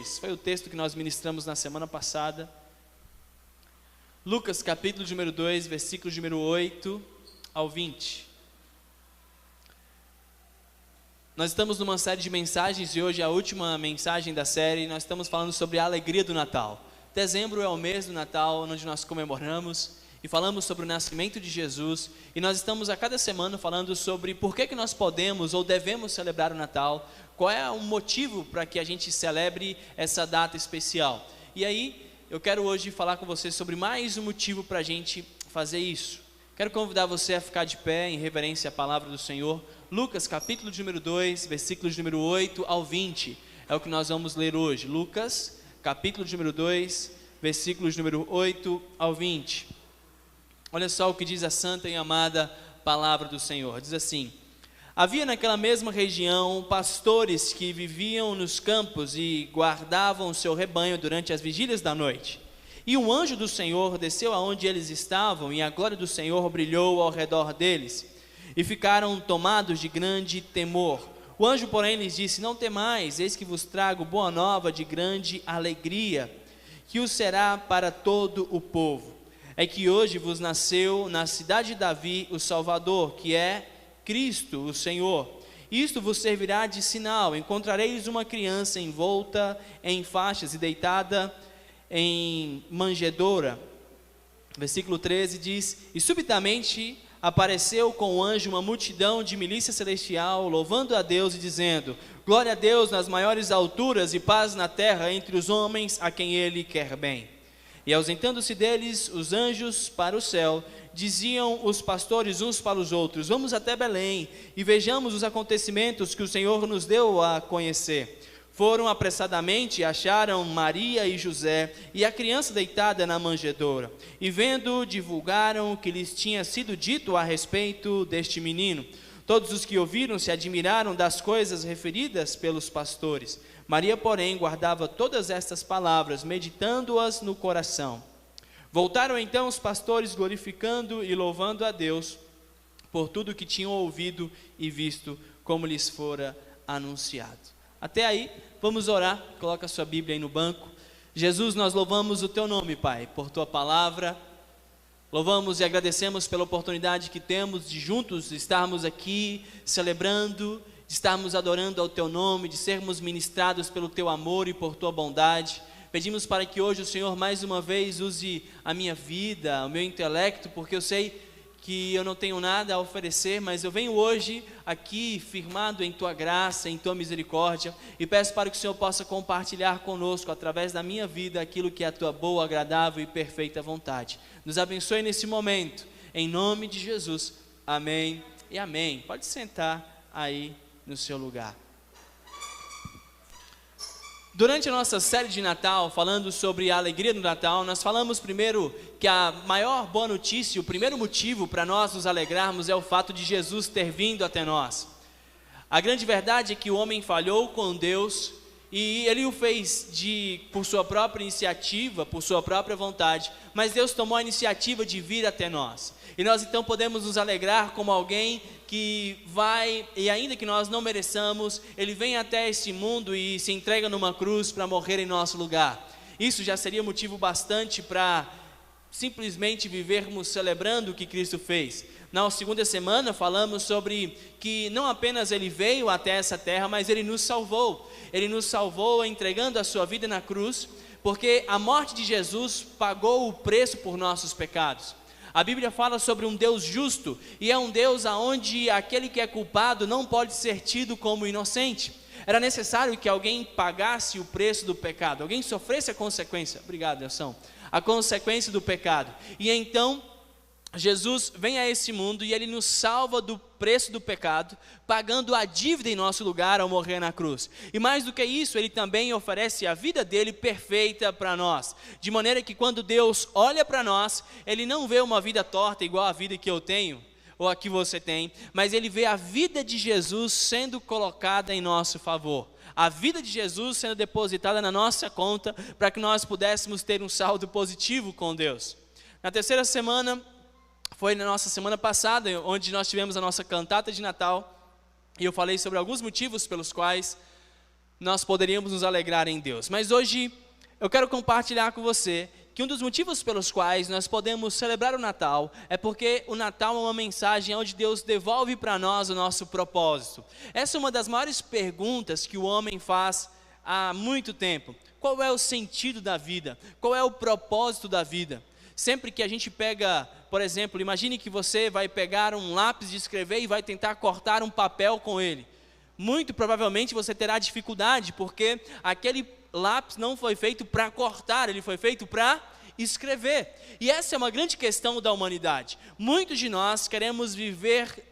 Esse foi o texto que nós ministramos na semana passada. Lucas capítulo número 2, versículos número 8 ao 20. Nós estamos numa série de mensagens e hoje é a última mensagem da série. Nós estamos falando sobre a alegria do Natal. Dezembro é o mês do Natal, onde nós comemoramos e falamos sobre o nascimento de Jesus. E nós estamos a cada semana falando sobre por que nós podemos ou devemos celebrar o Natal. Qual é o motivo para que a gente celebre essa data especial? E aí, eu quero hoje falar com você sobre mais um motivo para a gente fazer isso. Quero convidar você a ficar de pé em reverência à palavra do Senhor. Lucas capítulo número 2, versículos número 8 ao 20. É o que nós vamos ler hoje. Lucas capítulo número 2, versículos número 8 ao 20. Olha só o que diz a santa e amada palavra do Senhor. Diz assim: havia naquela mesma região pastores que viviam nos campos e guardavam o seu rebanho durante as vigílias da noite. E um anjo do Senhor desceu aonde eles estavam, e a glória do Senhor brilhou ao redor deles, e ficaram tomados de grande temor. O anjo, porém, lhes disse: não temais, eis que vos trago boa nova de grande alegria, que o será para todo o povo. É que hoje vos nasceu na cidade de Davi o Salvador, que é Cristo, o Senhor. Isto vos servirá de sinal: encontrareis uma criança envolta em faixas e deitada em manjedoura. Versículo 13 diz: e subitamente apareceu com o anjo uma multidão de milícia celestial, louvando a Deus e dizendo: glória a Deus nas maiores alturas e paz na terra entre os homens a quem Ele quer bem. E ausentando-se deles os anjos para o céu, diziam os pastores uns para os outros: vamos até Belém e vejamos os acontecimentos que o Senhor nos deu a conhecer. Foram apressadamente, acharam Maria e José e a criança deitada na manjedoura, e vendo, divulgaram o que lhes tinha sido dito a respeito deste menino. Todos os que ouviram se admiraram das coisas referidas pelos pastores. Maria, porém, guardava todas estas palavras, meditando-as no coração. Voltaram então os pastores, glorificando e louvando a Deus por tudo que tinham ouvido e visto, como lhes fora anunciado. Até aí, vamos orar. Coloca a sua Bíblia aí no banco. Jesus, nós louvamos o Teu nome, Pai, por Tua palavra. Louvamos e agradecemos pela oportunidade que temos de juntos estarmos aqui celebrando, de estarmos adorando ao Teu nome, de sermos ministrados pelo Teu amor e por Tua bondade. Pedimos para que hoje o Senhor mais uma vez use a minha vida, o meu intelecto, porque eu sei que eu não tenho nada a oferecer, mas eu venho hoje aqui firmado em Tua graça, em Tua misericórdia, e peço para que o Senhor possa compartilhar conosco, através da minha vida, aquilo que é a Tua boa, agradável e perfeita vontade. Nos abençoe nesse momento, em nome de Jesus, amém e amém. Pode sentar aí no seu lugar. Durante a nossa série de Natal, falando sobre a alegria do Natal, nós falamos primeiro que a maior boa notícia, o primeiro motivo para nós nos alegrarmos é o fato de Jesus ter vindo até nós. A grande verdade é que o homem falhou com Deus e ele o fez por sua própria iniciativa, por sua própria vontade, mas Deus tomou a iniciativa de vir até nós. E nós então podemos nos alegrar como alguém que vai, e ainda que nós não mereçamos, Ele vem até esse mundo e se entrega numa cruz para morrer em nosso lugar. Isso já seria motivo bastante para simplesmente vivermos celebrando o que Cristo fez. Na segunda semana falamos sobre que não apenas Ele veio até essa terra, mas Ele nos salvou. Ele nos salvou entregando a sua vida na cruz, porque a morte de Jesus pagou o preço por nossos pecados. A Bíblia fala sobre um Deus justo, e é um Deus onde aquele que é culpado não pode ser tido como inocente. Era necessário que alguém pagasse o preço do pecado, alguém sofresse a consequência. Obrigado, Nelson. A consequência do pecado. E então Jesus vem a esse mundo e Ele nos salva do preço do pecado, pagando a dívida em nosso lugar ao morrer na cruz. E mais do que isso, Ele também oferece a vida dEle perfeita para nós, de maneira que quando Deus olha para nós, Ele não vê uma vida torta igual a vida que eu tenho, ou a que você tem, mas Ele vê a vida de Jesus sendo colocada em nosso favor, a vida de Jesus sendo depositada na nossa conta, para que nós pudéssemos ter um saldo positivo com Deus. Na terceira semana, foi na nossa semana passada, onde nós tivemos a nossa cantata de Natal, e eu falei sobre alguns motivos pelos quais nós poderíamos nos alegrar em Deus. Mas hoje eu quero compartilhar com você que um dos motivos pelos quais nós podemos celebrar o Natal é porque o Natal é uma mensagem onde Deus devolve para nós o nosso propósito. Essa é uma das maiores perguntas que o homem faz há muito tempo. Qual é o sentido da vida? Qual é o propósito da vida? Sempre que a gente pega, por exemplo, imagine que você vai pegar um lápis de escrever e vai tentar cortar um papel com ele. Muito provavelmente você terá dificuldade, porque aquele lápis não foi feito para cortar, ele foi feito para escrever. E essa é uma grande questão da humanidade. Muitos de nós queremos viver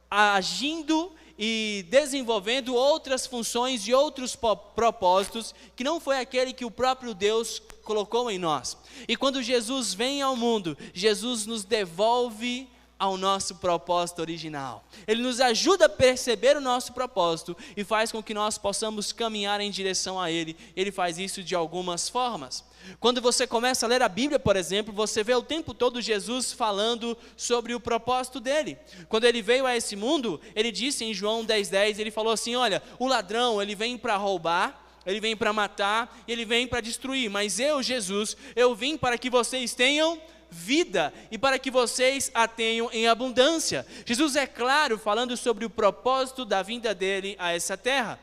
agindo e desenvolvendo outras funções e outros propósitos que não foi aquele que o próprio Deus colocou em nós. E quando Jesus vem ao mundo, Jesus nos devolve ao nosso propósito original. Ele nos ajuda a perceber o nosso propósito e faz com que nós possamos caminhar em direção a Ele. Ele faz isso de algumas formas. Quando você começa a ler a Bíblia, por exemplo, você vê o tempo todo Jesus falando sobre o propósito dele. Quando ele veio a esse mundo, ele disse em João 10:10, ele falou assim, olha, o ladrão, ele vem para roubar, ele vem para matar, ele vem para destruir, mas eu, Jesus, eu vim para que vocês tenham vida e para que vocês a tenham em abundância. Jesus é claro falando sobre o propósito da vinda dele a essa terra.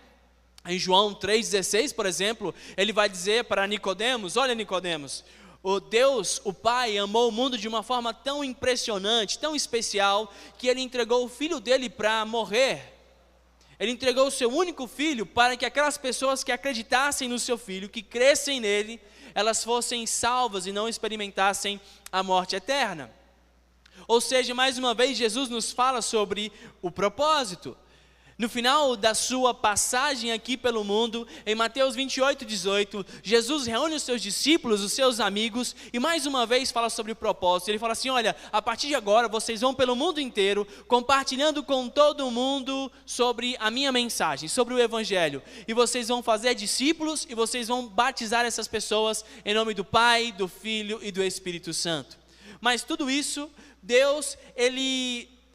Em João 3,16, por exemplo, ele vai dizer para Nicodemos, olha Nicodemos, o Deus, o Pai, amou o mundo de uma forma tão impressionante, tão especial, que ele entregou o filho dele para morrer. Ele entregou o seu único filho para que aquelas pessoas que acreditassem no seu filho, que crescem nele, elas fossem salvas e não experimentassem a morte eterna. Ou seja, mais uma vez, Jesus nos fala sobre o propósito. No final da sua passagem aqui pelo mundo, em Mateus 28:18, Jesus reúne os seus discípulos, os seus amigos, e mais uma vez fala sobre o propósito. Ele fala assim, olha, a partir de agora vocês vão pelo mundo inteiro, compartilhando com todo mundo sobre a minha mensagem, sobre o Evangelho. E vocês vão fazer discípulos e vocês vão batizar essas pessoas em nome do Pai, do Filho e do Espírito Santo. Mas tudo isso, Deus,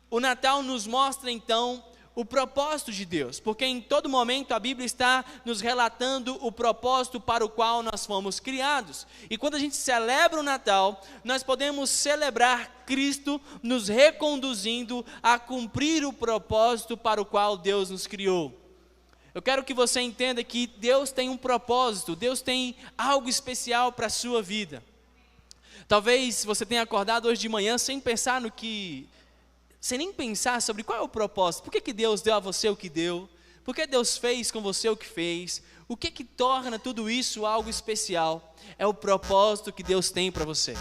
o Natal nos mostra então o propósito de Deus, porque em todo momento a Bíblia está nos relatando o propósito para o qual nós fomos criados. E quando a gente celebra o Natal, nós podemos celebrar Cristo nos reconduzindo a cumprir o propósito para o qual Deus nos criou. Eu quero que você entenda que Deus tem um propósito, Deus tem algo especial para a sua vida. Talvez você tenha acordado hoje de manhã sem pensar sem nem pensar sobre qual é o propósito. Por que Deus deu a você o que deu? Por que Deus fez com você o que fez? O que torna tudo isso algo especial? É o propósito que Deus tem para você.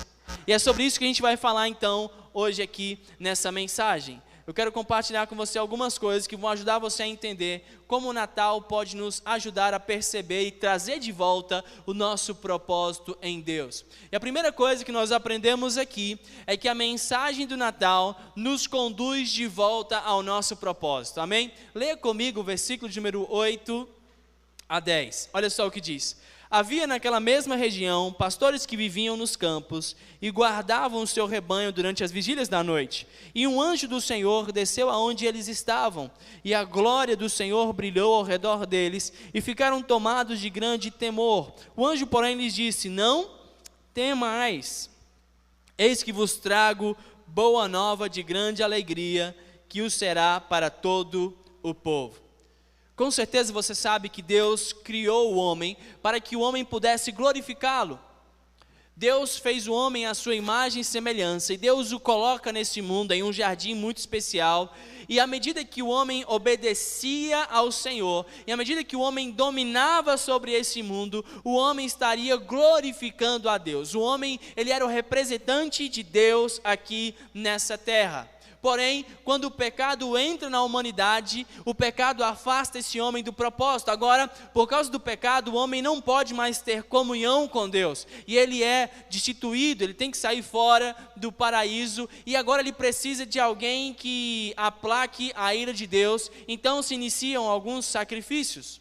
E é sobre isso que a gente vai falar então hoje aqui nessa mensagem. Eu quero compartilhar com você algumas coisas que vão ajudar você a entender como o Natal pode nos ajudar a perceber e trazer de volta o nosso propósito em Deus. E a primeira coisa que nós aprendemos aqui é que a mensagem do Natal nos conduz de volta ao nosso propósito. Amém? Leia comigo o versículo de número 8 a 10. Olha só o que diz. Havia naquela mesma região pastores que viviam nos campos e guardavam o seu rebanho durante as vigílias da noite. E um anjo do Senhor desceu aonde eles estavam, e a glória do Senhor brilhou ao redor deles, e ficaram tomados de grande temor. O anjo, porém, lhes disse, não temais, eis que vos trago boa nova de grande alegria, que o será para todo o povo. Com certeza você sabe que Deus criou o homem para que o homem pudesse glorificá-lo. Deus fez o homem à sua imagem e semelhança, e Deus o coloca nesse mundo, em um jardim muito especial, e à medida que o homem obedecia ao Senhor, e à medida que o homem dominava sobre esse mundo, o homem estaria glorificando a Deus. O homem, ele era o representante de Deus aqui nessa terra. Porém, quando o pecado entra na humanidade, o pecado afasta esse homem do propósito. Agora, por causa do pecado, o homem não pode mais ter comunhão com Deus. E ele é destituído, ele tem que sair fora do paraíso. E agora ele precisa de alguém que aplaque a ira de Deus. Então se iniciam alguns sacrifícios,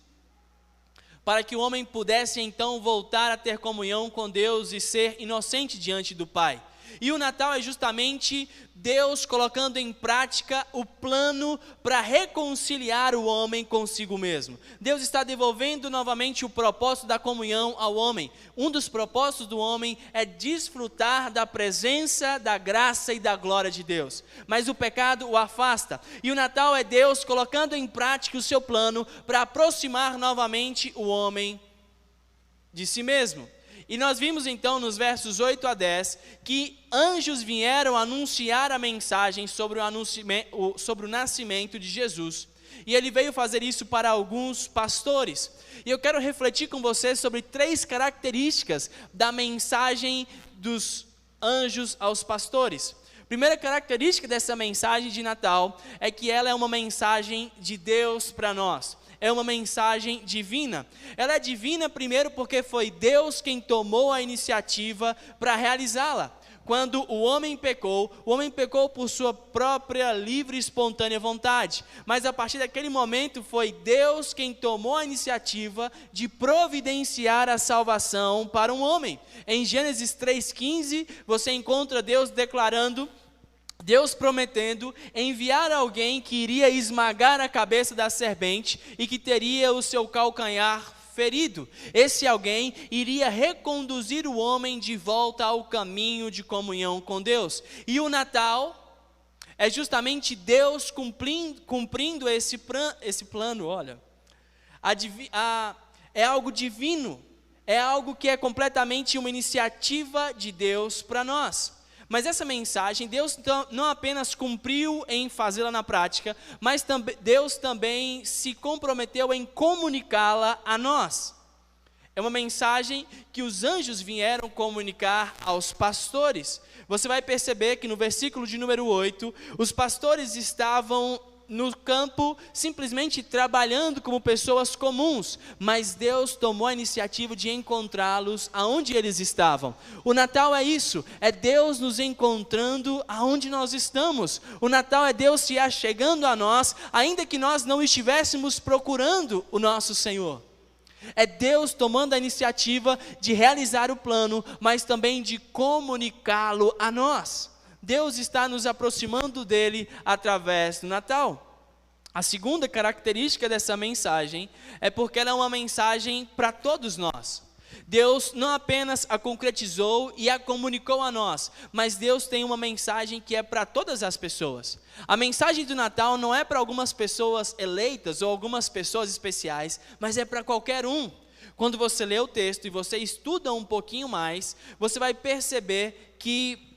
para que o homem pudesse então voltar a ter comunhão com Deus e ser inocente diante do Pai. E o Natal é justamente Deus colocando em prática o plano para reconciliar o homem consigo mesmo. Deus está devolvendo novamente o propósito da comunhão ao homem. Um dos propósitos do homem é desfrutar da presença, da graça e da glória de Deus. Mas o pecado o afasta. E o Natal é Deus colocando em prática o seu plano para aproximar novamente o homem de si mesmo. E nós vimos então nos versos 8 a 10 que anjos vieram anunciar a mensagem sobre o nascimento de Jesus. E ele veio fazer isso para alguns pastores. E eu quero refletir com você sobre 3 características da mensagem dos anjos aos pastores. Primeira característica dessa mensagem de Natal é que ela é uma mensagem de Deus para nós. É uma mensagem divina. Ela é divina primeiro porque foi Deus quem tomou a iniciativa para realizá-la. Quando o homem pecou por sua própria livre e espontânea vontade. Mas a partir daquele momento foi Deus quem tomou a iniciativa de providenciar a salvação para um homem. Em Gênesis 3,15, você encontra Deus declarando, Deus prometendo enviar alguém que iria esmagar a cabeça da serpente e que teria o seu calcanhar ferido. Esse alguém iria reconduzir o homem de volta ao caminho de comunhão com Deus. E o Natal é justamente Deus cumprindo esse plano. Olha, é algo divino, é algo que é completamente uma iniciativa de Deus para nós. Mas essa mensagem, Deus não apenas cumpriu em fazê-la na prática, mas Deus também se comprometeu em comunicá-la a nós. É uma mensagem que os anjos vieram comunicar aos pastores. Você vai perceber que no versículo de número 8, os pastores estavam no campo simplesmente trabalhando como pessoas comuns, mas Deus tomou a iniciativa de encontrá-los aonde eles estavam. O Natal é isso, é Deus nos encontrando aonde nós estamos. O Natal é Deus se achegando a nós, ainda que nós não estivéssemos procurando o nosso Senhor. É Deus tomando a iniciativa de realizar o plano, mas também de comunicá-lo a nós. Deus está nos aproximando dele através do Natal. A segunda característica dessa mensagem é porque ela é uma mensagem para todos nós. Deus não apenas a concretizou e a comunicou a nós, mas Deus tem uma mensagem que é para todas as pessoas. A mensagem do Natal não é para algumas pessoas eleitas ou algumas pessoas especiais, mas é para qualquer um. Quando você lê o texto e você estuda um pouquinho mais, você vai perceber que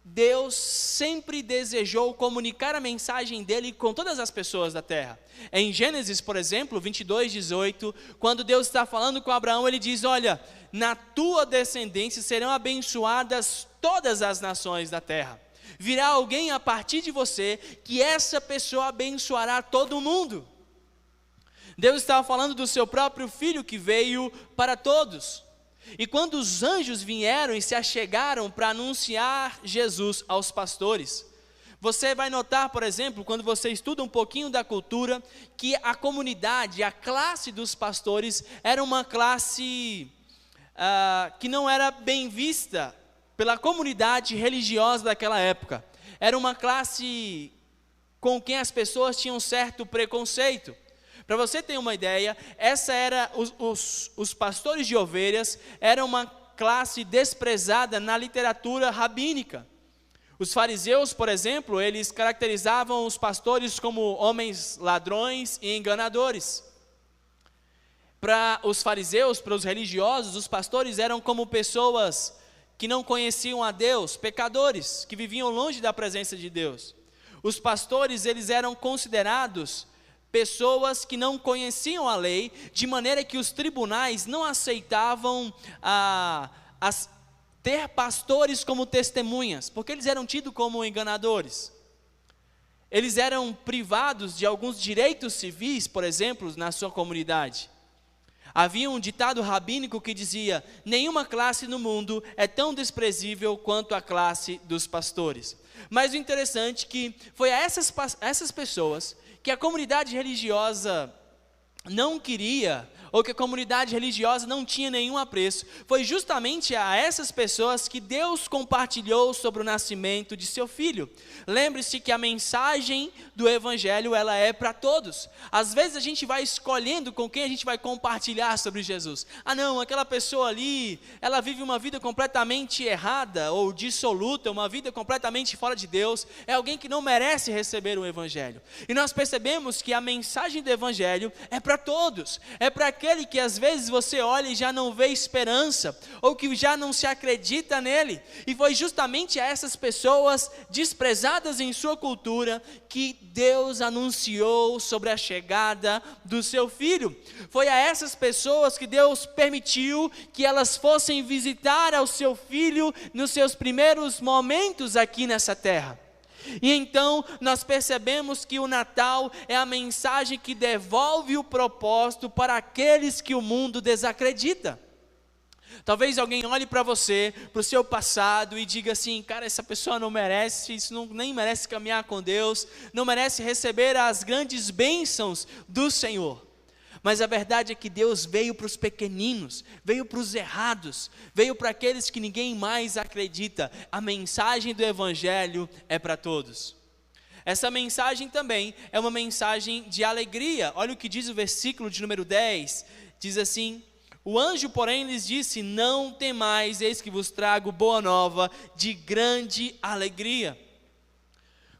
Deus sempre desejou comunicar a mensagem dele com todas as pessoas da terra. Em Gênesis, por exemplo, 22:18, quando Deus está falando com Abraão, ele diz, olha, na tua descendência serão abençoadas todas as nações da terra. Virá alguém a partir de você, que essa pessoa abençoará todo mundo. Deus estava falando do seu próprio filho que veio para todos. E quando os anjos vieram e se achegaram para anunciar Jesus aos pastores, você vai notar, por exemplo, quando você estuda um pouquinho da cultura, que a comunidade, a classe dos pastores, era uma classe que não era bem vista pela comunidade religiosa daquela época. Era uma classe com quem as pessoas tinham certo preconceito. Para você ter uma ideia, os pastores de ovelhas eram uma classe desprezada na literatura rabínica. Os fariseus, por exemplo, eles caracterizavam os pastores como homens ladrões e enganadores. Para os fariseus, para os religiosos, os pastores eram como pessoas que não conheciam a Deus, pecadores, que viviam longe da presença de Deus. Os pastores, eles eram considerados pessoas que não conheciam a lei, de maneira que os tribunais não aceitavam ter pastores como testemunhas, porque eles eram tidos como enganadores. Eles eram privados de alguns direitos civis, por exemplo, na sua comunidade. Havia um ditado rabínico que dizia, nenhuma classe no mundo é tão desprezível quanto a classe dos pastores. Mas o interessante é que foi a essas pessoas que a comunidade religiosa não queria ou que a comunidade religiosa não tinha nenhum apreço. Foi justamente a essas pessoas que Deus compartilhou sobre o nascimento de seu filho. Lembre-se que a mensagem do evangelho, ela é para todos. Às vezes a gente vai escolhendo com quem a gente vai compartilhar sobre Jesus. Ah não, aquela pessoa ali, ela vive uma vida completamente errada ou dissoluta, uma vida completamente fora de Deus, é alguém que não merece receber o evangelho. E nós percebemos que a mensagem do evangelho é para todos, é para aquele que às vezes você olha e já não vê esperança, ou que já não se acredita nele. E foi justamente a essas pessoas desprezadas em sua cultura que Deus anunciou sobre a chegada do seu filho. Foi a essas pessoas que Deus permitiu que elas fossem visitar ao seu filho nos seus primeiros momentos aqui nessa terra. E então nós percebemos que o Natal é a mensagem que devolve o propósito para aqueles que o mundo desacredita. Talvez alguém olhe para você, para o seu passado e diga assim: cara, essa pessoa não merece, nem merece caminhar com Deus, não merece receber as grandes bênçãos do Senhor. Mas a verdade é que Deus veio para os pequeninos, veio para os errados, veio para aqueles que ninguém mais acredita. A mensagem do evangelho é para todos. Essa mensagem também é uma mensagem de alegria. Olha o que diz o versículo de número 10, diz assim: o anjo, porém, lhes disse: não temais, eis que vos trago boa nova de grande alegria.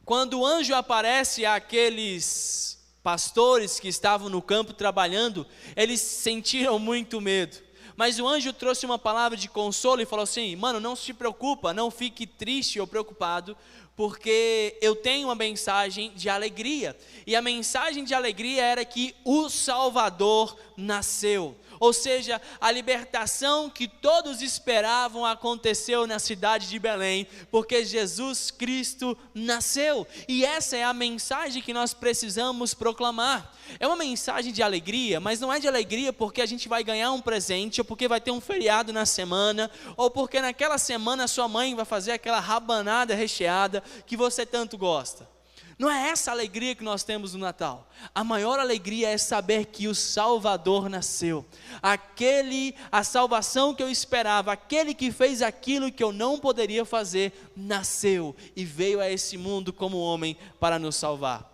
Quando o anjo aparece àqueles pastores que estavam no campo trabalhando, eles sentiram muito medo. Mas o anjo trouxe uma palavra de consolo e falou assim: mano, não se preocupa, não fique triste ou preocupado, porque eu tenho uma mensagem de alegria. E a mensagem de alegria era que o Salvador nasceu. Ou seja, a libertação que todos esperavam aconteceu na cidade de Belém, porque Jesus Cristo nasceu. E essa é a mensagem que nós precisamos proclamar. É uma mensagem de alegria, mas não é de alegria porque a gente vai ganhar um presente, ou porque vai ter um feriado na semana, ou porque naquela semana sua mãe vai fazer aquela rabanada recheada que você tanto gosta. Não é essa a alegria que nós temos no Natal. A maior alegria é saber que o Salvador nasceu. A salvação que eu esperava, aquele que fez aquilo que eu não poderia fazer, nasceu e veio a esse mundo como homem para nos salvar.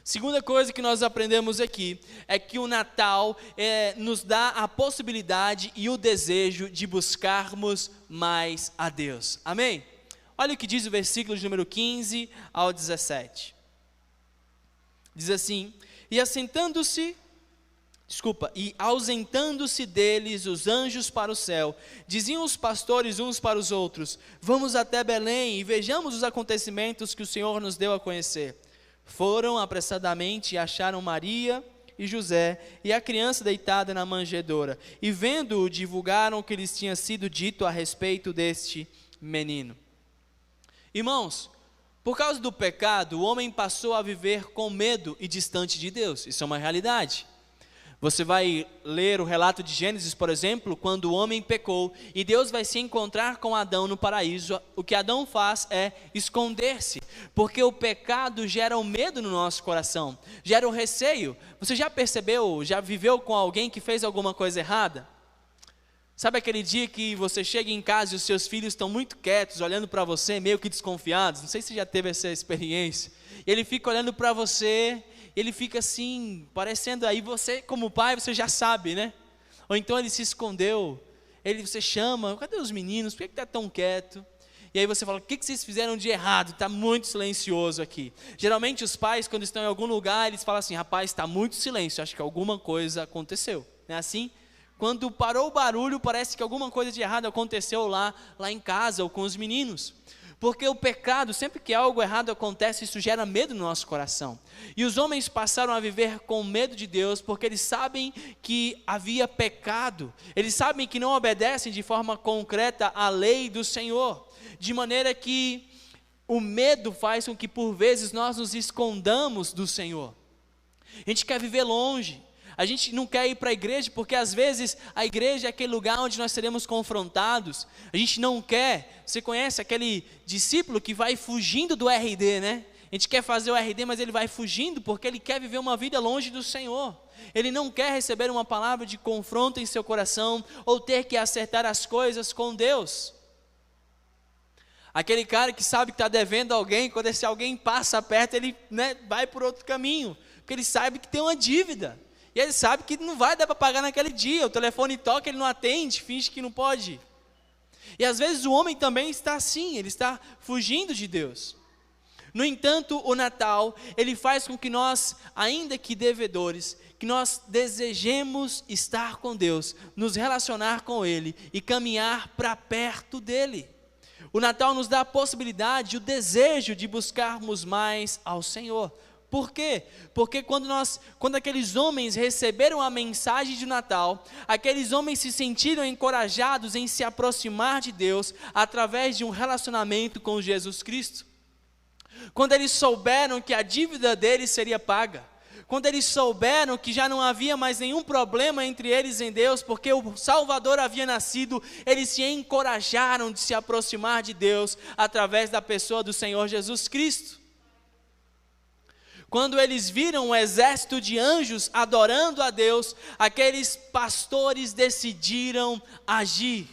Segunda coisa que nós aprendemos aqui é que o Natal nos dá a possibilidade e o desejo de buscarmos mais a Deus. Amém? Olha o que diz o versículo de número 15 ao 17. Diz assim: e ausentando-se deles os anjos para o céu, diziam os pastores uns para os outros: vamos até Belém e vejamos os acontecimentos que o Senhor nos deu a conhecer. Foram apressadamente e acharam Maria e José e a criança deitada na manjedoura, e vendo-o divulgaram o que lhes tinha sido dito a respeito deste menino. Irmãos, por causa do pecado, o homem passou a viver com medo e distante de Deus. Isso é uma realidade. Você vai ler o relato de Gênesis, por exemplo, quando o homem pecou e Deus vai se encontrar com Adão no paraíso. O que Adão faz é esconder-se, porque o pecado gera o medo no nosso coração, gera o receio. Você já percebeu, já viveu com alguém que fez alguma coisa errada? Sabe aquele dia que você chega em casa e os seus filhos estão muito quietos, olhando para você, meio que desconfiados? Não sei se você já teve essa experiência. Ele fica olhando para você, ele fica assim, parecendo, aí você, como pai, você já sabe, né? Ou então ele se escondeu, você chama: cadê os meninos? Por que está tão quieto? E aí você fala: o que vocês fizeram de errado? Está muito silencioso aqui. Geralmente os pais, quando estão em algum lugar, eles falam assim: rapaz, está muito silêncio, acho que alguma coisa aconteceu. Não é assim? Quando parou o barulho, parece que alguma coisa de errado aconteceu lá em casa ou com os meninos. Porque o pecado, sempre que algo errado acontece, isso gera medo no nosso coração. E os homens passaram a viver com medo de Deus, porque eles sabem que havia pecado. Eles sabem que não obedecem de forma concreta à lei do Senhor. De maneira que o medo faz com que por vezes nós nos escondamos do Senhor. A gente quer viver longe. A gente não quer ir para a igreja, porque às vezes a igreja é aquele lugar onde nós seremos confrontados. A gente não quer. Você conhece aquele discípulo que vai fugindo do RD, né? A gente quer fazer o RD, mas ele vai fugindo porque ele quer viver uma vida longe do Senhor. Ele não quer receber uma palavra de confronto em seu coração ou ter que acertar as coisas com Deus. Aquele cara que sabe que está devendo alguém, quando esse alguém passa perto, ele vai por outro caminho, porque ele sabe que tem uma dívida. E ele sabe que não vai dar para pagar naquele dia, o telefone toca, ele não atende, finge que não pode. E às vezes o homem também está assim, ele está fugindo de Deus. No entanto, o Natal, ele faz com que nós, ainda que devedores, que nós desejemos estar com Deus, nos relacionar com Ele e caminhar para perto dEle. O Natal nos dá a possibilidade, o desejo de buscarmos mais ao Senhor. Por quê? Porque quando aqueles homens receberam a mensagem de Natal, aqueles homens se sentiram encorajados em se aproximar de Deus através de um relacionamento com Jesus Cristo. Quando eles souberam que a dívida deles seria paga, quando eles souberam que já não havia mais nenhum problema entre eles e Deus, porque o Salvador havia nascido, eles se encorajaram de se aproximar de Deus através da pessoa do Senhor Jesus Cristo. Quando eles viram um exército de anjos adorando a Deus, aqueles pastores decidiram agir.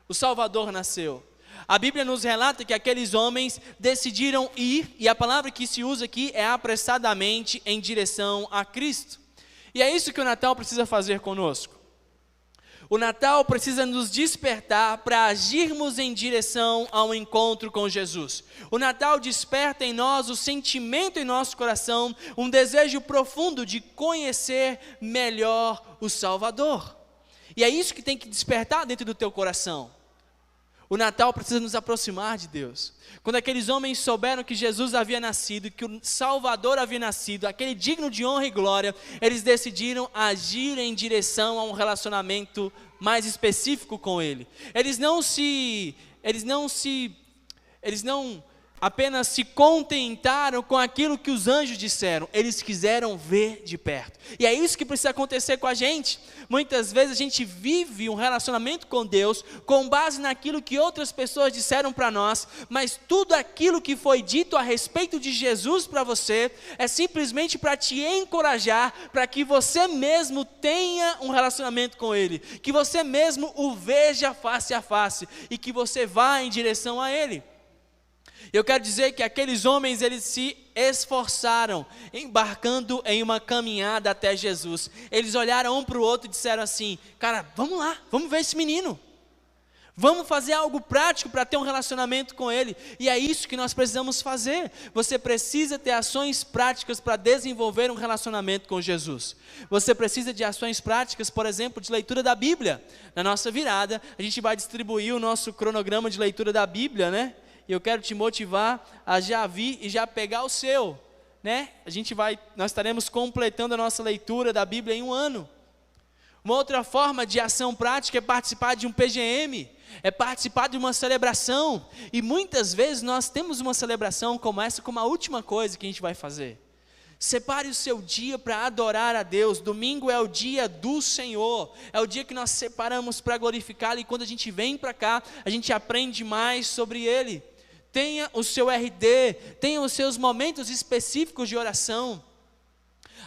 O Salvador nasceu. A Bíblia nos relata que aqueles homens decidiram ir, e a palavra que se usa aqui é apressadamente em direção a Cristo. E é isso que o Natal precisa fazer conosco. O Natal precisa nos despertar para agirmos em direção ao encontro com Jesus. O Natal desperta em nós o sentimento em nosso coração, um desejo profundo de conhecer melhor o Salvador. E é isso que tem que despertar dentro do teu coração. O Natal precisa nos aproximar de Deus. Quando aqueles homens souberam que Jesus havia nascido, que o Salvador havia nascido, aquele digno de honra e glória, eles decidiram agir em direção a um relacionamento mais específico com Ele. Eles não apenas se contentaram com aquilo que os anjos disseram, eles quiseram ver de perto. E é isso que precisa acontecer com a gente. Muitas vezes a gente vive um relacionamento com Deus com base naquilo que outras pessoas disseram para nós, mas tudo aquilo que foi dito a respeito de Jesus para você é simplesmente para te encorajar, para que você mesmo tenha um relacionamento com Ele, que você mesmo o veja face a face e que você vá em direção a Ele. Eu quero dizer que aqueles homens, eles se esforçaram, embarcando em uma caminhada até Jesus. Eles olharam um para o outro e disseram assim: cara, vamos lá, vamos ver esse menino. Vamos fazer algo prático para ter um relacionamento com Ele. E é isso que nós precisamos fazer. Você precisa ter ações práticas para desenvolver um relacionamento com Jesus. Você precisa de ações práticas, por exemplo, de leitura da Bíblia. Na nossa virada, a gente vai distribuir o nosso cronograma de leitura da Bíblia, né? E eu quero te motivar a já vir e já pegar o seu, né? Nós estaremos completando a nossa leitura da Bíblia em um ano. Uma outra forma de ação prática é participar de um PGM, é participar de uma celebração. E muitas vezes nós temos uma celebração como essa como a última coisa que a gente vai fazer. Separe o seu dia para adorar a Deus. Domingo é o dia do Senhor, é o dia que nós separamos para glorificá-lo. E quando a gente vem para cá, a gente aprende mais sobre Ele. Tenha o seu RD, tenha os seus momentos específicos de oração.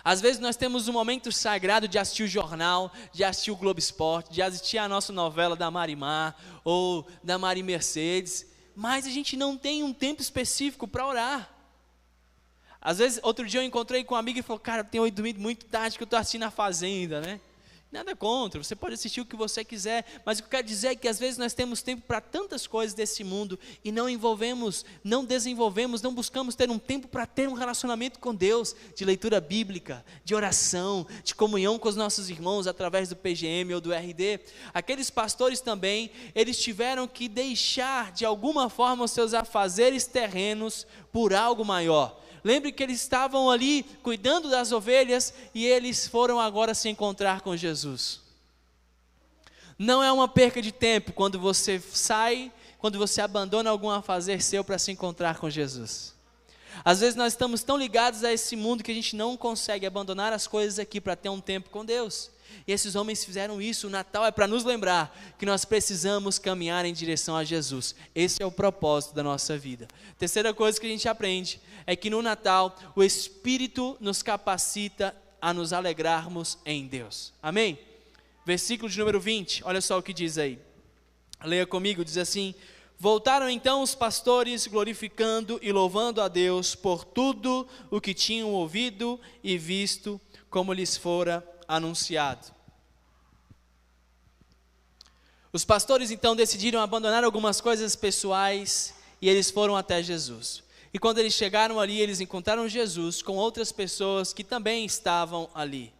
Às vezes nós temos um momento sagrado de assistir o jornal, de assistir o Globo Esporte, de assistir a nossa novela da Marimar ou da Mari Mercedes, mas a gente não tem um tempo específico para orar. Às vezes, outro dia eu encontrei com um amigo e falou: cara, eu tenho dormido muito tarde que eu estou assistindo A Fazenda, né? Nada contra, você pode assistir o que você quiser, mas o que eu quero dizer é que às vezes nós temos tempo para tantas coisas desse mundo e não desenvolvemos, não buscamos ter um tempo para ter um relacionamento com Deus, de leitura bíblica, de oração, de comunhão com os nossos irmãos através do PGM ou do RD. Aqueles pastores também, eles tiveram que deixar de alguma forma os seus afazeres terrenos por algo maior. Lembre que eles estavam ali cuidando das ovelhas e eles foram agora se encontrar com Jesus. Não é uma perca de tempo quando você sai, quando você abandona algum afazer seu para se encontrar com Jesus. Às vezes nós estamos tão ligados a esse mundo que a gente não consegue abandonar as coisas aqui para ter um tempo com Deus. E esses homens fizeram isso. O Natal é para nos lembrar que nós precisamos caminhar em direção a Jesus. Esse é o propósito da nossa vida. Terceira coisa que a gente aprende é que no Natal o Espírito nos capacita a nos alegrarmos em Deus. Amém? Versículo de número 20, olha só o que diz aí. Leia comigo, diz assim: voltaram então os pastores glorificando e louvando a Deus por tudo o que tinham ouvido e visto, como lhes fora anunciado. Os pastores então decidiram abandonar algumas coisas pessoais e eles foram até Jesus. E quando eles chegaram ali, eles encontraram Jesus com outras pessoas que também estavam ali.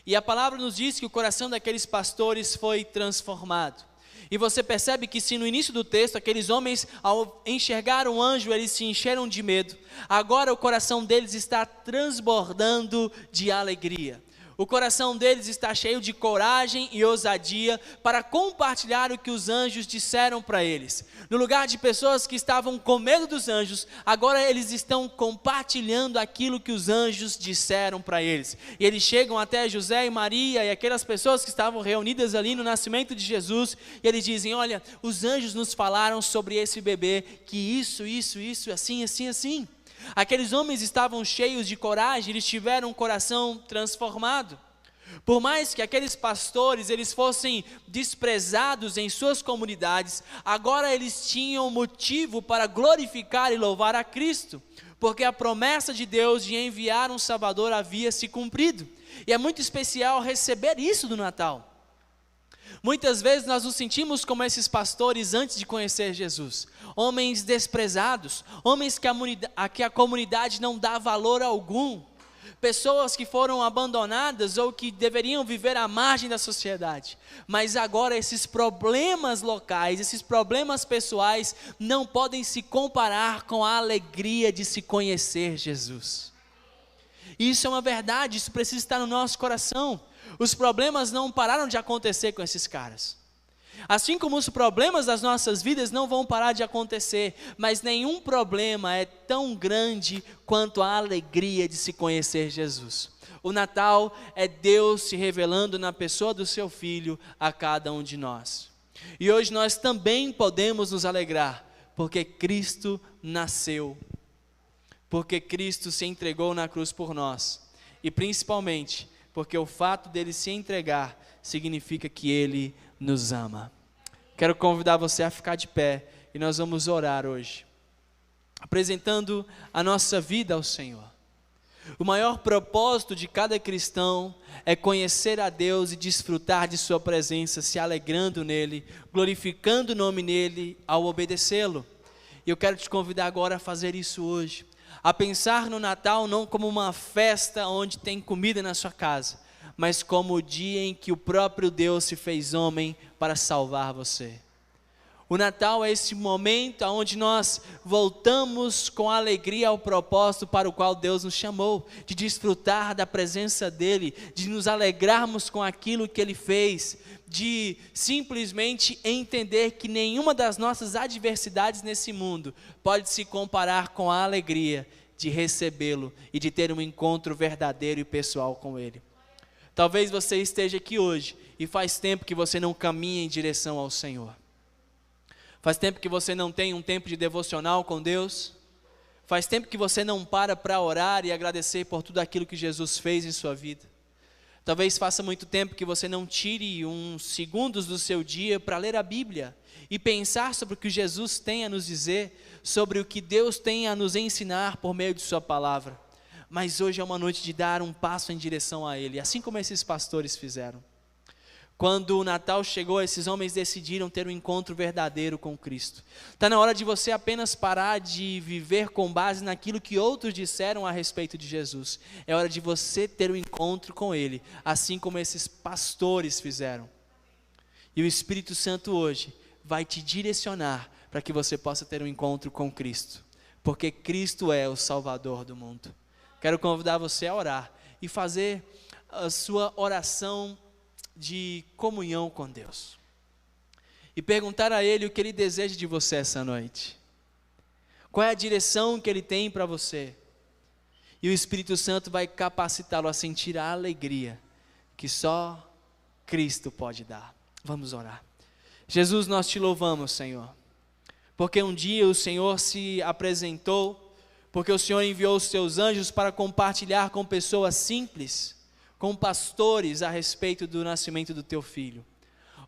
E a palavra nos diz que o coração daqueles pastores foi transformado. E você percebe que se no início do texto, aqueles homens ao enxergar um anjo, eles se encheram de medo, agora o coração deles está transbordando de alegria. O coração deles está cheio de coragem e ousadia para compartilhar o que os anjos disseram para eles. No lugar de pessoas que estavam com medo dos anjos, agora eles estão compartilhando aquilo que os anjos disseram para eles. E eles chegam até José e Maria e aquelas pessoas que estavam reunidas ali no nascimento de Jesus, e eles dizem: olha, os anjos nos falaram sobre esse bebê, que isso, assim. Aqueles homens estavam cheios de coragem, eles tiveram um coração transformado. Por mais que aqueles pastores eles fossem desprezados em suas comunidades, agora eles tinham motivo para glorificar e louvar a Cristo, porque a promessa de Deus de enviar um Salvador havia se cumprido. E é muito especial receber isso do Natal. Muitas vezes nós nos sentimos como esses pastores antes de conhecer Jesus, homens desprezados, homens que a comunidade não dá valor algum, pessoas que foram abandonadas ou que deveriam viver à margem da sociedade. Mas agora esses problemas locais, esses problemas pessoais não podem se comparar com a alegria de se conhecer Jesus. Isso é uma verdade, isso precisa estar no nosso coração. Os problemas não pararam de acontecer com esses caras. Assim como os problemas das nossas vidas não vão parar de acontecer, mas nenhum problema é tão grande quanto a alegria de se conhecer Jesus. O Natal é Deus se revelando na pessoa do seu Filho a cada um de nós. E hoje nós também podemos nos alegrar, porque Cristo nasceu, porque Cristo se entregou na cruz por nós, e principalmente porque o fato dele se entregar significa que ele nos ama. Quero convidar você a ficar de pé e nós vamos orar hoje, apresentando a nossa vida ao Senhor. O maior propósito de cada cristão é conhecer a Deus e desfrutar de sua presença, se alegrando nele, glorificando o nome nele ao obedecê-lo. E eu quero te convidar agora a fazer isso hoje, a pensar no Natal não como uma festa onde tem comida na sua casa, mas como o dia em que o próprio Deus se fez homem para salvar você. O Natal é esse momento onde nós voltamos com alegria ao propósito para o qual Deus nos chamou, de desfrutar da presença dEle, de nos alegrarmos com aquilo que Ele fez, de simplesmente entender que nenhuma das nossas adversidades nesse mundo pode se comparar com a alegria de recebê-lo e de ter um encontro verdadeiro e pessoal com Ele. Talvez você esteja aqui hoje e faz tempo que você não caminha em direção ao Senhor. Faz tempo que você não tem um tempo de devocional com Deus. Faz tempo que você não para orar e agradecer por tudo aquilo que Jesus fez em sua vida. Talvez faça muito tempo que você não tire uns segundos do seu dia para ler a Bíblia e pensar sobre o que Jesus tem a nos dizer, sobre o que Deus tem a nos ensinar por meio de sua palavra. Mas hoje é uma noite de dar um passo em direção a Ele, assim como esses pastores fizeram. Quando o Natal chegou, esses homens decidiram ter um encontro verdadeiro com Cristo. Está na hora de você apenas parar de viver com base naquilo que outros disseram a respeito de Jesus. É hora de você ter um encontro com Ele, assim como esses pastores fizeram. E o Espírito Santo hoje vai te direcionar para que você possa ter um encontro com Cristo, porque Cristo é o Salvador do mundo. Quero convidar você a orar e fazer a sua oração de comunhão com Deus. E perguntar a Ele o que Ele deseja de você essa noite. qual é a direção que Ele tem para você. E o Espírito Santo vai capacitá-lo a sentir a alegria que só Cristo pode dar. Vamos orar. Jesus, nós te louvamos, Senhor, porque um dia o Senhor se apresentou, porque o Senhor enviou os seus anjos para compartilhar com pessoas simples, com pastores a respeito do nascimento do teu filho.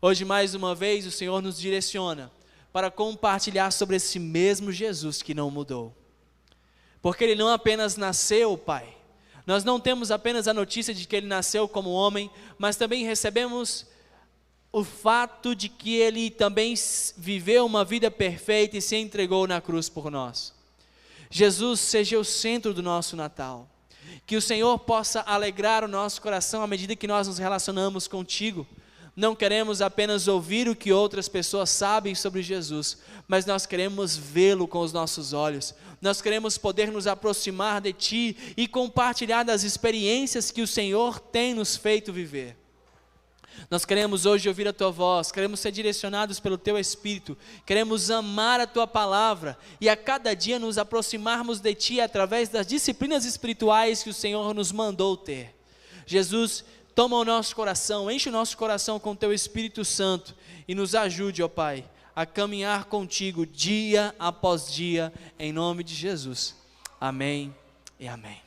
Hoje, mais uma vez, o Senhor nos direciona para compartilhar sobre esse mesmo Jesus que não mudou. Porque Ele não apenas nasceu, Pai, nós não temos apenas a notícia de que Ele nasceu como homem, mas também recebemos o fato de que Ele também viveu uma vida perfeita e se entregou na cruz por nós. Jesus seja o centro do nosso Natal, que o Senhor possa alegrar o nosso coração à medida que nós nos relacionamos contigo. Não queremos apenas ouvir o que outras pessoas sabem sobre Jesus, mas nós queremos vê-lo com os nossos olhos. Nós queremos poder nos aproximar de Ti e compartilhar das experiências que o Senhor tem nos feito viver. Nós queremos hoje ouvir a Tua voz, queremos ser direcionados pelo Teu Espírito, queremos amar a Tua palavra e a cada dia nos aproximarmos de Ti através das disciplinas espirituais que o Senhor nos mandou ter. Jesus, toma o nosso coração, enche o nosso coração com o Teu Espírito Santo e nos ajude, ó Pai, a caminhar contigo dia após dia, em nome de Jesus. Amém e amém.